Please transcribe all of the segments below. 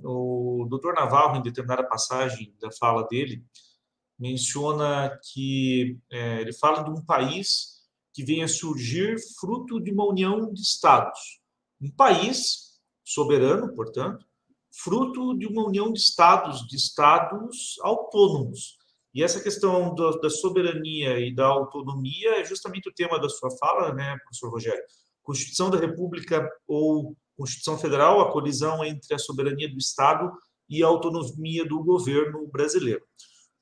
O doutor Navarro, em determinada passagem da fala dele, menciona que ele fala de um país que vem a surgir fruto de uma união de estados. Um país soberano, portanto, fruto de uma união de estados autônomos. E essa questão da soberania e da autonomia é justamente o tema da sua fala, né, professor Rogério? Constituição da República ou Constituição Federal, a colisão entre a soberania do Estado e a autonomia do governo brasileiro.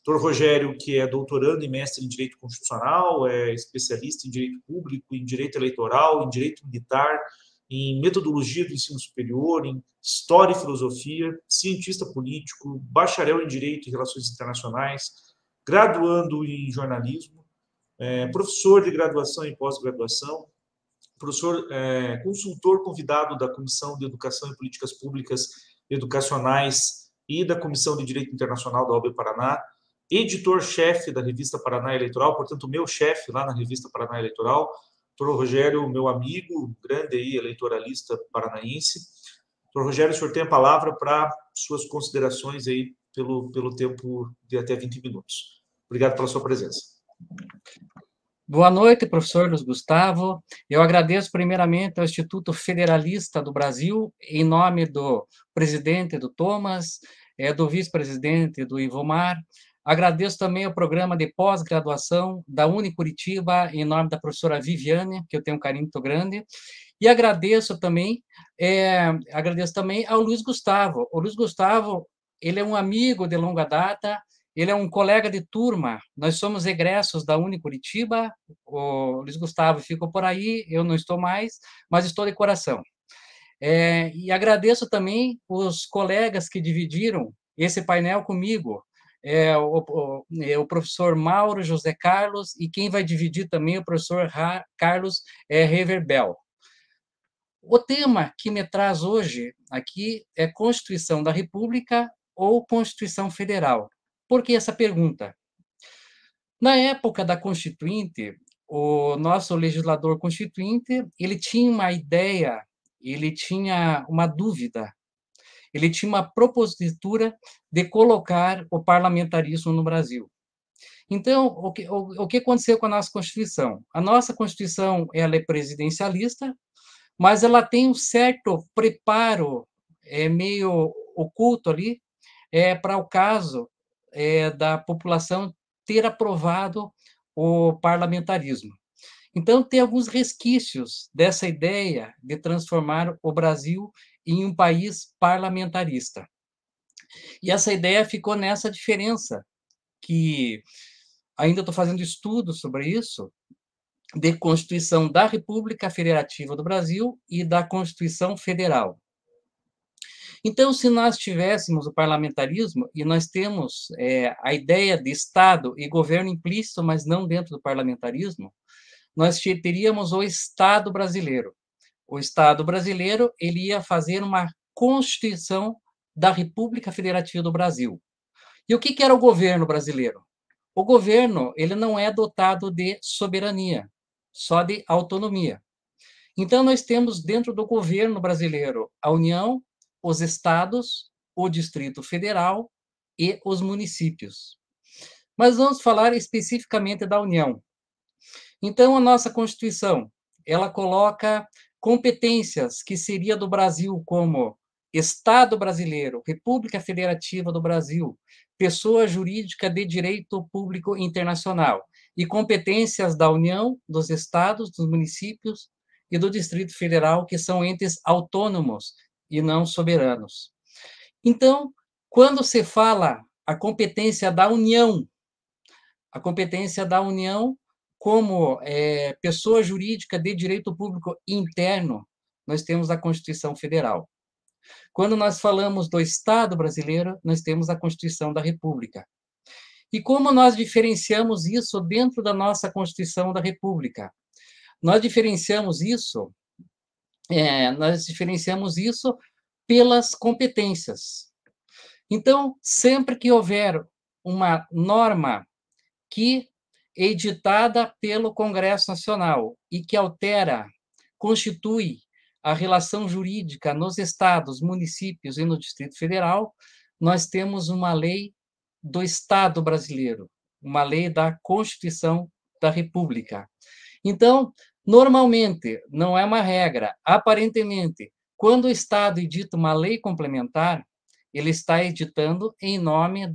Dr. Rogério, que é doutorando e mestre em Direito Constitucional, é especialista em Direito Público, em Direito Eleitoral, em Direito Militar, em Metodologia do Ensino Superior, em História e Filosofia, cientista político, bacharel em Direito e Relações Internacionais, graduando em Jornalismo, professor de graduação e pós-graduação, professor consultor convidado da Comissão de Educação e Políticas Públicas Educacionais e da Comissão de Direito Internacional da OAB Paraná, editor-chefe da revista Paraná Eleitoral, portanto, meu chefe lá na revista Paraná Eleitoral, doutor Rogério, meu amigo, grande aí, eleitoralista paranaense. Doutor Rogério, o senhor tem a palavra para suas considerações aí pelo tempo de até 20 minutos. Obrigado pela sua presença. Boa noite, professor Luiz Gustavo. Eu agradeço primeiramente ao Instituto Federalista do Brasil, em nome do presidente do Thomas, do vice-presidente do Ivomar. Agradeço também ao programa de pós-graduação da Unicuritiba, em nome da professora Viviane, que eu tenho um carinho muito grande. E agradeço também ao Luiz Gustavo. O Luiz Gustavo, ele é um amigo de longa data, ele é um colega de turma, nós somos egressos da Unicuritiba, o Luiz Gustavo ficou por aí, eu não estou mais, mas estou de coração. E agradeço também os colegas que dividiram esse painel comigo, o professor Mauro José Carlos, e quem vai dividir também o professor Carlos Reverbel. O tema que me traz hoje aqui é Constituição da República ou Constituição Federal. Por que essa pergunta? Na época da Constituinte, o nosso legislador constituinte, ele tinha uma ideia, ele tinha uma dúvida, ele tinha uma propositura de colocar o parlamentarismo no Brasil. Então, o que aconteceu com a nossa Constituição? A nossa Constituição, ela é presidencialista, mas ela tem um certo preparo meio oculto ali para o caso da população ter aprovado o parlamentarismo. Então, tem alguns resquícios dessa ideia de transformar o Brasil em um país parlamentarista. E essa ideia ficou nessa diferença, que ainda estou fazendo estudos sobre isso, de Constituição da República Federativa do Brasil e da Constituição Federal. Então, se nós tivéssemos o parlamentarismo, e nós temos a ideia de Estado e governo implícito, mas não dentro do parlamentarismo, nós teríamos o Estado brasileiro. O Estado brasileiro, ele ia fazer uma Constituição da República Federativa do Brasil. E o que era o governo brasileiro? O governo, ele não é dotado de soberania, só de autonomia. Então, nós temos dentro do governo brasileiro a União, os estados, o Distrito Federal e os municípios. Mas vamos falar especificamente da União. Então, a nossa Constituição, ela coloca competências que seria do Brasil como Estado brasileiro, República Federativa do Brasil, pessoa jurídica de direito público internacional, e competências da União, dos estados, dos municípios e do Distrito Federal, que são entes autônomos e não soberanos. Então, quando se fala a competência da União como pessoa jurídica de direito público interno, nós temos a Constituição Federal. Quando nós falamos do Estado brasileiro, nós temos a Constituição da República. E como nós diferenciamos isso dentro da nossa Constituição da República? Nós diferenciamos isso pelas competências. Então, sempre que houver uma norma que é editada pelo Congresso Nacional e que altera, constitui a relação jurídica nos estados, municípios e no Distrito Federal, nós temos uma lei do Estado brasileiro, uma lei da Constituição da República. Então, normalmente, não é uma regra, aparentemente, quando o Estado edita uma lei complementar, ele está editando em nome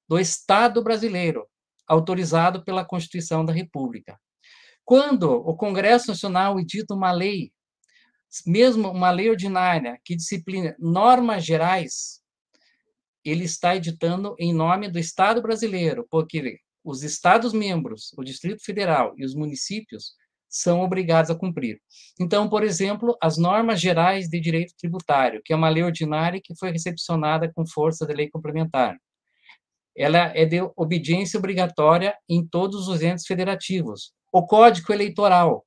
do Estado brasileiro, autorizado pela Constituição da República. Quando o Congresso Nacional edita uma lei, mesmo uma lei ordinária, que disciplina normas gerais, ele está editando em nome do Estado brasileiro, porque os Estados-membros, o Distrito Federal e os municípios são obrigados a cumprir. Então, por exemplo, as normas gerais de direito tributário, que é uma lei ordinária que foi recepcionada com força de lei complementar. Ela é de obediência obrigatória em todos os entes federativos. O Código Eleitoral.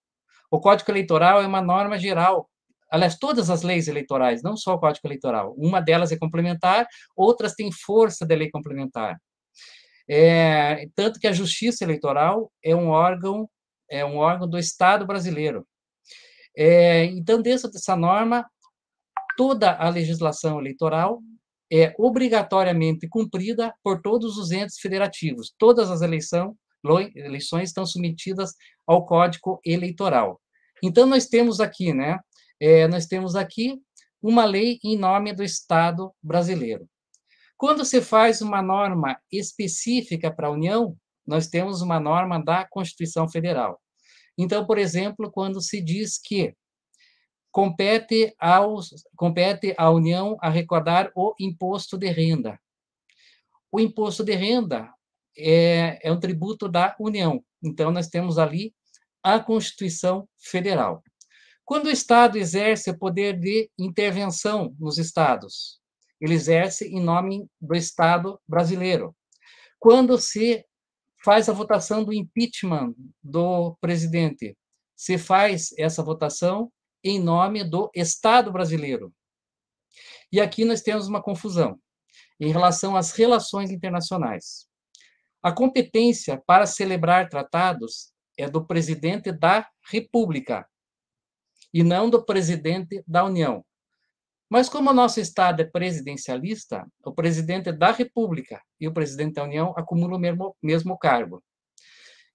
O Código Eleitoral é uma norma geral. Aliás, todas as leis eleitorais, não só o Código Eleitoral. Uma delas é complementar, outras têm força de lei complementar. Tanto que a Justiça Eleitoral é um órgão do Estado brasileiro. Então, dentro dessa norma, toda a legislação eleitoral é obrigatoriamente cumprida por todos os entes federativos. Todas as eleições estão submetidas ao Código Eleitoral. Então, nós temos aqui, uma lei em nome do Estado brasileiro. Quando se faz uma norma específica para a União, nós temos uma norma da Constituição Federal. Então, por exemplo, quando se diz que compete à União arrecadar o imposto de renda. O imposto de renda é um tributo da União. Então, nós temos ali a Constituição Federal. Quando o Estado exerce o poder de intervenção nos estados, ele exerce em nome do Estado brasileiro. Quando se faz a votação do impeachment do presidente, se faz essa votação em nome do Estado brasileiro. E aqui nós temos uma confusão em relação às relações internacionais. A competência para celebrar tratados é do presidente da República e não do presidente da União. Mas como o nosso Estado é presidencialista, o presidente da República e o presidente da União acumulam o mesmo cargo.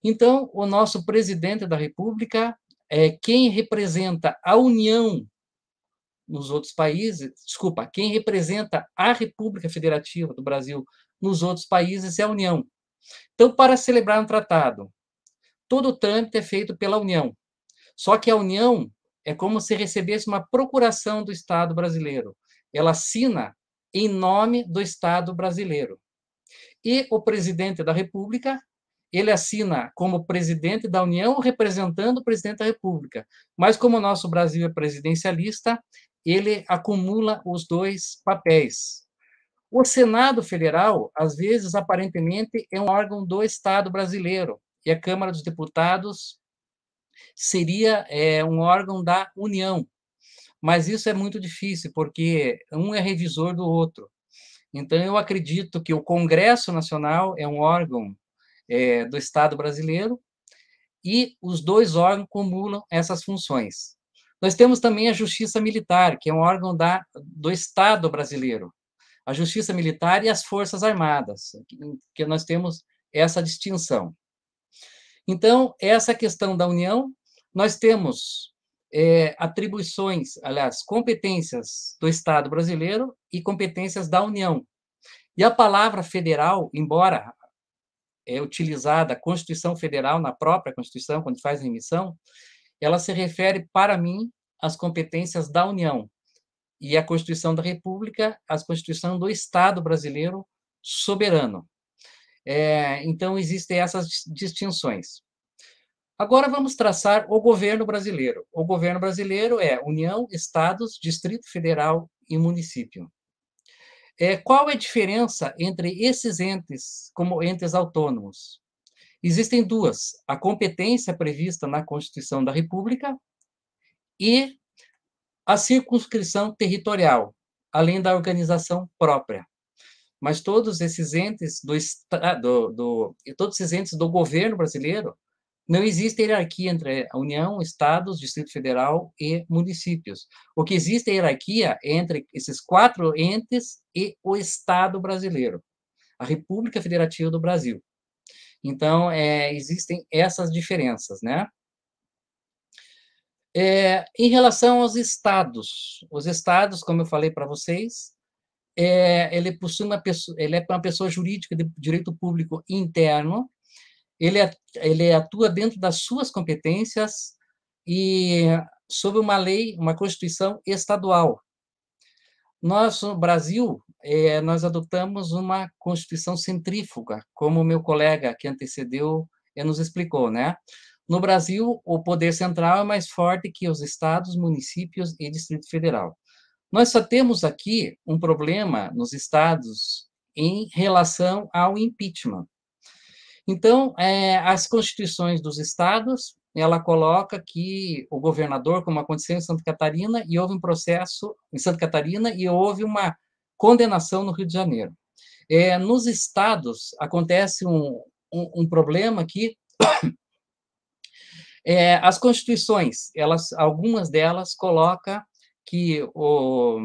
Então, o nosso presidente da República é quem representa a União nos outros países, quem representa a República Federativa do Brasil nos outros países é a União. Então, para celebrar um tratado, todo o trâmite é feito pela União. Só que a União é como se recebesse uma procuração do Estado brasileiro. Ela assina em nome do Estado brasileiro. E o presidente da República, ele assina como presidente da União, representando o presidente da República. Mas como o nosso Brasil é presidencialista, ele acumula os dois papéis. O Senado Federal, às vezes, aparentemente, é um órgão do Estado brasileiro, e a Câmara dos Deputados seria um órgão da União. Mas isso é muito difícil, porque um é revisor do outro. Então, eu acredito que o Congresso Nacional é um órgão do Estado brasileiro e os dois órgãos acumulam essas funções. Nós temos também a Justiça Militar, que é um órgão do Estado brasileiro. A Justiça Militar e as Forças Armadas, que nós temos essa distinção. Então, essa questão da União, nós temos atribuições, aliás, competências do Estado brasileiro e competências da União. E a palavra federal, embora é utilizada a Constituição Federal, na própria Constituição, quando faz a emissão, ela se refere, para mim, às competências da União. E a Constituição da República, a Constituição do Estado brasileiro soberano. Então, existem essas distinções. Agora, vamos traçar o governo brasileiro. O governo brasileiro é União, Estados, Distrito Federal e município. Qual é a diferença entre esses entes como entes autônomos? Existem duas: a competência prevista na Constituição da República e a circunscrição territorial, além da organização própria. Mas todos esses entes todos esses entes do governo brasileiro Não existe hierarquia entre a União, Estados, Distrito Federal e municípios. O que existe é hierarquia entre esses 4 entes e o Estado brasileiro, a República Federativa do Brasil. Então, existem essas diferenças, né? Em relação aos estados, os estados, como eu falei para vocês, ele possui ele é uma pessoa jurídica de direito público interno, ele atua dentro das suas competências e sob uma lei, uma constituição estadual. Nós, no Brasil, nós adotamos uma constituição centrífuga, como o meu colega que antecedeu nos explicou, né? No Brasil, o poder central é mais forte que os estados, municípios e Distrito Federal. Nós só temos aqui um problema nos estados em relação ao impeachment. Então, as constituições dos estados, ela coloca que o governador, como aconteceu em Santa Catarina, e houve um processo em Santa Catarina e houve uma condenação no Rio de Janeiro. Nos estados, acontece um problema que as constituições, algumas delas colocam que o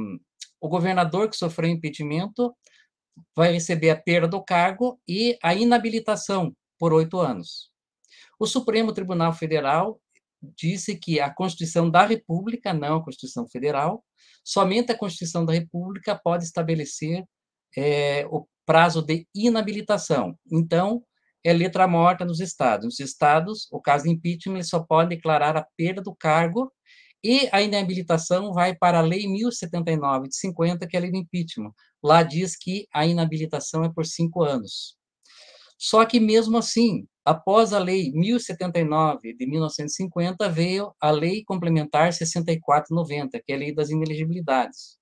governador que sofreu impedimento vai receber a perda do cargo e a inabilitação por 8 anos. O Supremo Tribunal Federal disse que a Constituição da República, não a Constituição Federal, somente a Constituição da República pode estabelecer o prazo de inabilitação. Então, é letra morta nos estados. Nos estados, o caso de impeachment, ele só pode declarar a perda do cargo e a inabilitação vai para a Lei 1079 de 50, que é a lei do impeachment. Lá diz que a inabilitação é por 5 anos. Só que, mesmo assim, após a Lei 1079 de 1950, veio a Lei Complementar 6490, que é a Lei das Inelegibilidades.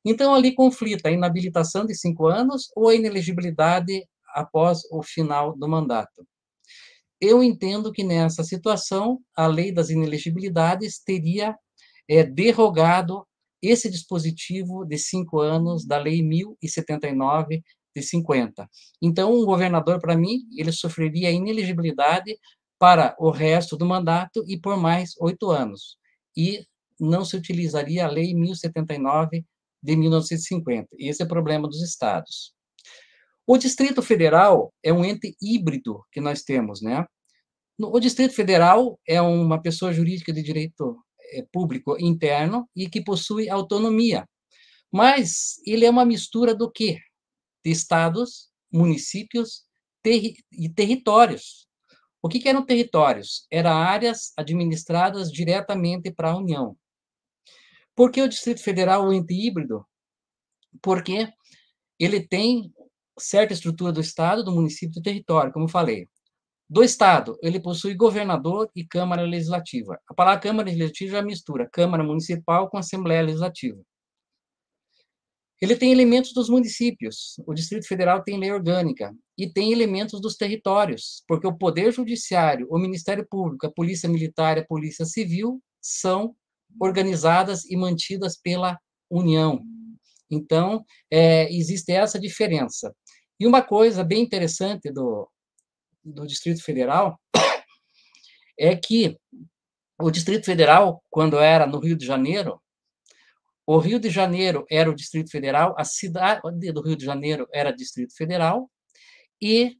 Então, ali conflita a inabilitação de 5 anos ou a inelegibilidade após o final do mandato. Eu entendo que, nessa situação, a lei das inelegibilidades teria derrogado esse dispositivo de 5 anos da Lei 1079 de 50. Então, um governador, para mim, ele sofreria inelegibilidade para o resto do mandato e por mais 8 anos. E não se utilizaria a Lei 1079 de 1950. Esse é o problema dos estados. O Distrito Federal é um ente híbrido que nós temos, né? O Distrito Federal é uma pessoa jurídica de direito público interno e que possui autonomia. Mas ele é uma mistura do quê? De estados, municípios e territórios. O que eram territórios? Eram áreas administradas diretamente para a União. Por que o Distrito Federal é um ente híbrido? Porque ele tem certa estrutura do estado, do município e do território, como eu falei. Do Estado, ele possui governador e Câmara Legislativa. A palavra Câmara Legislativa já mistura Câmara Municipal com Assembleia Legislativa. Ele tem elementos dos municípios. O Distrito Federal tem lei orgânica e tem elementos dos territórios, porque o Poder Judiciário, o Ministério Público, a Polícia Militar e a Polícia Civil são organizadas e mantidas pela União. Então, existe essa diferença. E uma coisa bem interessante do Distrito Federal é que o Distrito Federal, quando era no Rio de Janeiro, o Rio de Janeiro era o Distrito Federal, a cidade do Rio de Janeiro era Distrito Federal, e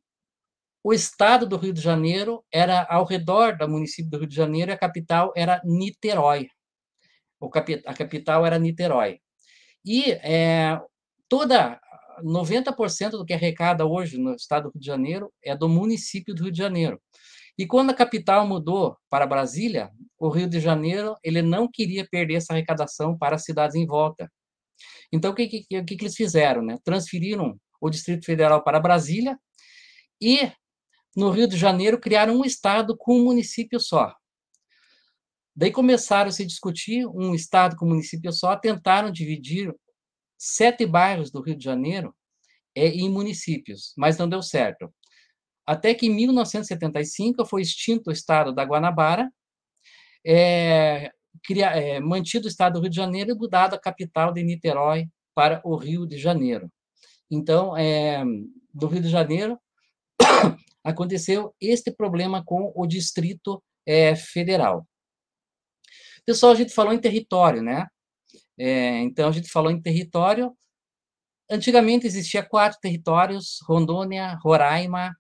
o estado do Rio de Janeiro era ao redor do município do Rio de Janeiro, e a capital era Niterói. A capital era Niterói. E toda 90% do que arrecada hoje no estado do Rio de Janeiro é do município do Rio de Janeiro. E quando a capital mudou para Brasília, o Rio de Janeiro ele não queria perder essa arrecadação para as cidades em volta. Então, o que eles fizeram? Né? Transferiram o Distrito Federal para Brasília e, no Rio de Janeiro, criaram um estado com um município só. Daí começaram a se discutir um estado com um município só, tentaram dividir 7 bairros do Rio de Janeiro em municípios, mas não deu certo. Até que em 1975 foi extinto o estado da Guanabara, mantido o estado do Rio de Janeiro e mudado a capital de Niterói para o Rio de Janeiro. Então, do Rio de Janeiro, aconteceu este problema com o Distrito Federal. Pessoal, a gente falou em território, né? Então, a gente falou em território. Antigamente existia 4 territórios: Rondônia, Roraima,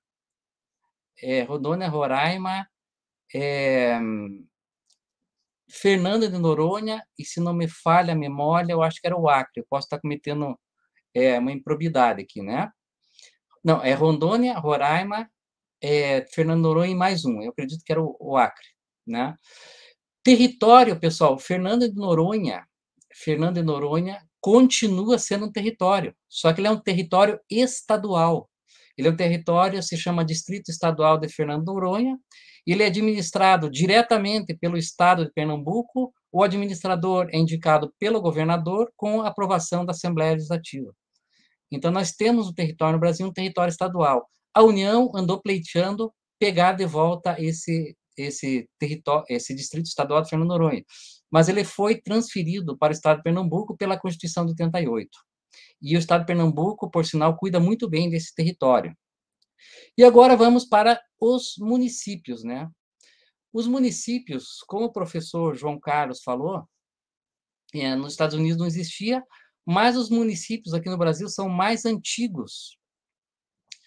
Fernando de Noronha, e se não me falha a memória, eu acho que era o Acre. Eu posso estar cometendo uma improbidade aqui, né? Não, é Rondônia, Roraima, Fernando de Noronha e mais um. Eu acredito que era o Acre, né? Território, pessoal, Fernando de Noronha continua sendo um território, só que ele é um território estadual. Ele é um território, se chama Distrito Estadual de Fernando de Noronha. Ele é administrado diretamente pelo Estado de Pernambuco. O administrador é indicado pelo governador com aprovação da Assembleia Legislativa. Então, nós temos no território no Brasil um território estadual. A União andou pleiteando pegar de volta esse território, esse Distrito Estadual de Fernando de Noronha, mas ele foi transferido para o Estado de Pernambuco pela Constituição de 88. E o Estado de Pernambuco, por sinal, cuida muito bem desse território. E agora vamos para os municípios, né? Os municípios, como o professor João Carlos falou, nos Estados Unidos não existia, mas os municípios aqui no Brasil são mais antigos.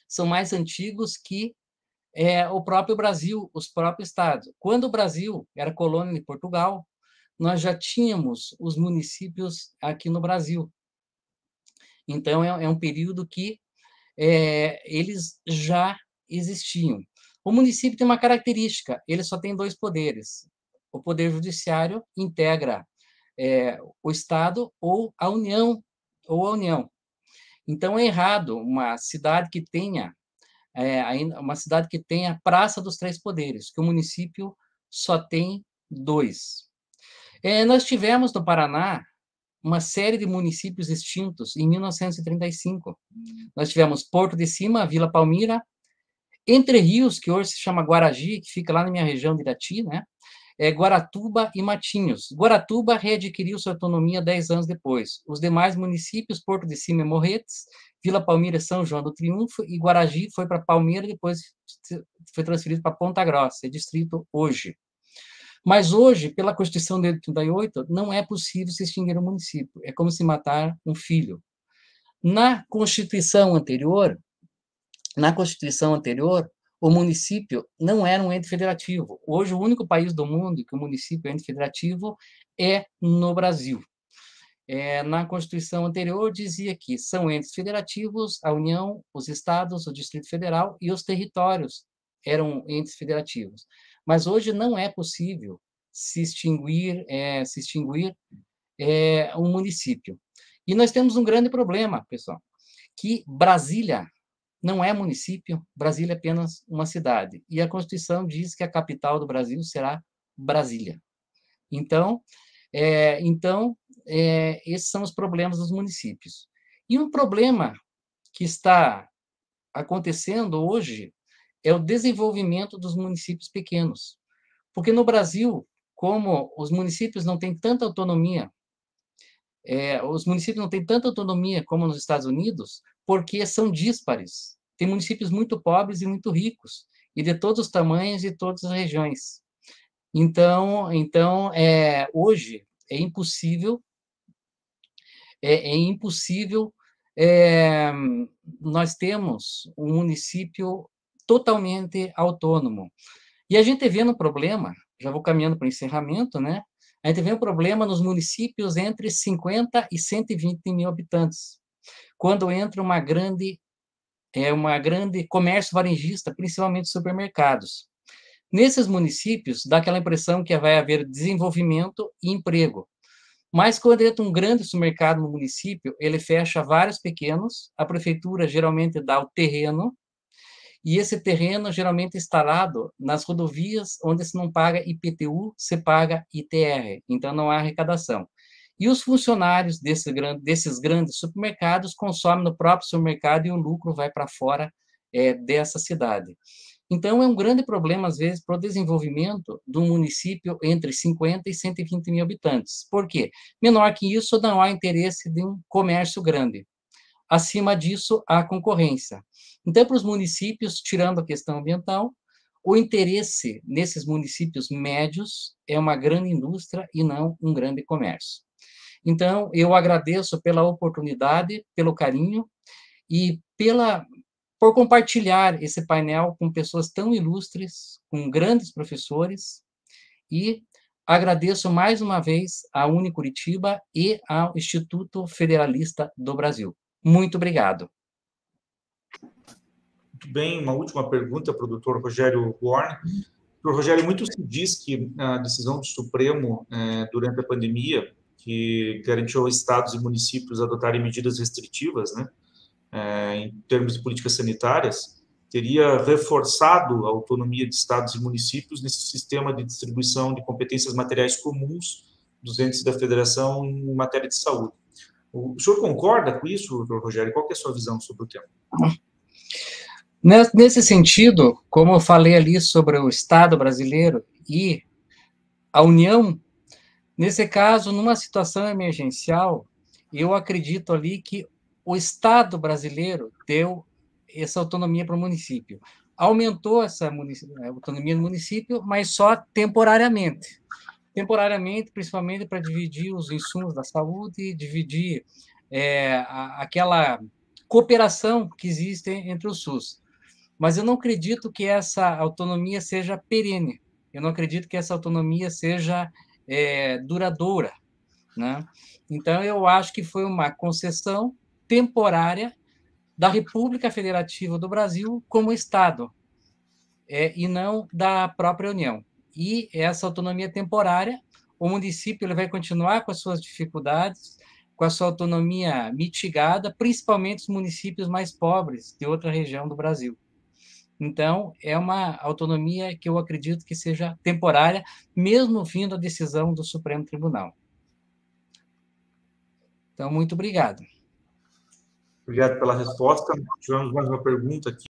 São mais antigos que o próprio Brasil, os próprios estados. Quando o Brasil era colônia de Portugal, nós já tínhamos os municípios aqui no Brasil. Então, é um período que eles já existiam. O município tem uma característica: ele só tem 2 poderes. O poder judiciário integra o Estado ou a União. Então, é errado uma cidade que tenha Praça dos 3 Poderes, que o município só tem 2. Nós tivemos no Paraná uma série de municípios extintos em 1935. Nós tivemos Porto de Cima, Vila Palmira, Entre Rios, que hoje se chama Guaragi, que fica lá na minha região de Irati, né? Guaratuba e Matinhos. Guaratuba readquiriu sua autonomia 10 anos depois. Os demais municípios, Porto de Cima e Morretes, Vila Palmira e São João do Triunfo, e Guaragi foi para Palmeira, depois foi transferido para Ponta Grossa, é distrito hoje. Mas hoje, pela Constituição de 88, não é possível se extinguir um município. É como se matar um filho. Na Constituição anterior, o município não era um ente federativo. Hoje, o único país do mundo que o município é ente federativo é no Brasil. Na Constituição anterior, dizia que são entes federativos a União, os estados, o Distrito Federal e os territórios eram entes federativos. Mas hoje não é possível se extinguir um município. E nós temos um grande problema, pessoal, que Brasília não é município, Brasília é apenas uma cidade. E a Constituição diz que a capital do Brasil será Brasília. Então, esses são os problemas dos municípios. E um problema que está acontecendo hoje é o desenvolvimento dos municípios pequenos. Porque no Brasil, como os municípios não têm tanta autonomia, como nos Estados Unidos, porque são díspares. Tem municípios muito pobres e muito ricos, e de todos os tamanhos e todas as regiões. Então hoje é impossível nós temos um município totalmente autônomo. E a gente vê um problema, já vou caminhando para o encerramento, né? A gente vê um problema nos municípios entre 50 e 120 mil habitantes, quando entra uma grande comércio varejista, principalmente supermercados. Nesses municípios, dá aquela impressão que vai haver desenvolvimento e emprego. Mas quando entra um grande supermercado no município, ele fecha vários pequenos, a prefeitura geralmente dá o terreno, e esse terreno geralmente é instalado nas rodovias onde se não paga IPTU, se paga ITR, então não há arrecadação. E os funcionários desses grandes supermercados consomem no próprio supermercado e o lucro vai para fora dessa cidade. Então, é um grande problema, às vezes, para o desenvolvimento de um município entre 50 e 120 mil habitantes. Por quê? Menor que isso, não há interesse de um comércio grande. acima disso, a concorrência. Então, para os municípios, tirando a questão ambiental, o interesse nesses municípios médios é uma grande indústria e não um grande comércio. Então, eu agradeço pela oportunidade, pelo carinho e por compartilhar esse painel com pessoas tão ilustres, com grandes professores, e agradeço mais uma vez à Unicuritiba e ao Instituto Federalista do Brasil. Muito obrigado. Muito bem, uma última pergunta para o doutor Rogério Warner. Doutor Rogério, muito se diz que a decisão do Supremo durante a pandemia, que garantiu aos estados e municípios adotarem medidas restritivas, né, em termos de políticas sanitárias, teria reforçado a autonomia de estados e municípios nesse sistema de distribuição de competências materiais comuns dos entes da federação em matéria de saúde. O senhor concorda com isso, doutor Rogério? Qual que é a sua visão sobre o tema? Nesse sentido, como eu falei ali sobre o Estado brasileiro e a União, nesse caso, numa situação emergencial, eu acredito ali que o Estado brasileiro deu essa autonomia para o município. Aumentou essa autonomia do município, mas só temporariamente. Temporariamente, principalmente para dividir os insumos da saúde, dividir aquela cooperação que existe entre o SUS. Mas eu não acredito que essa autonomia seja perene. Eu não acredito que essa autonomia seja duradoura, né? Então, eu acho que foi uma concessão temporária da República Federativa do Brasil como Estado, e não da própria União. E essa autonomia temporária, o município ele vai continuar com as suas dificuldades, com a sua autonomia mitigada, principalmente os municípios mais pobres de outra região do Brasil. Então, é uma autonomia que eu acredito que seja temporária, mesmo vindo a decisão do Supremo Tribunal. Então, muito obrigado. Obrigado pela resposta. Tivemos mais uma pergunta aqui.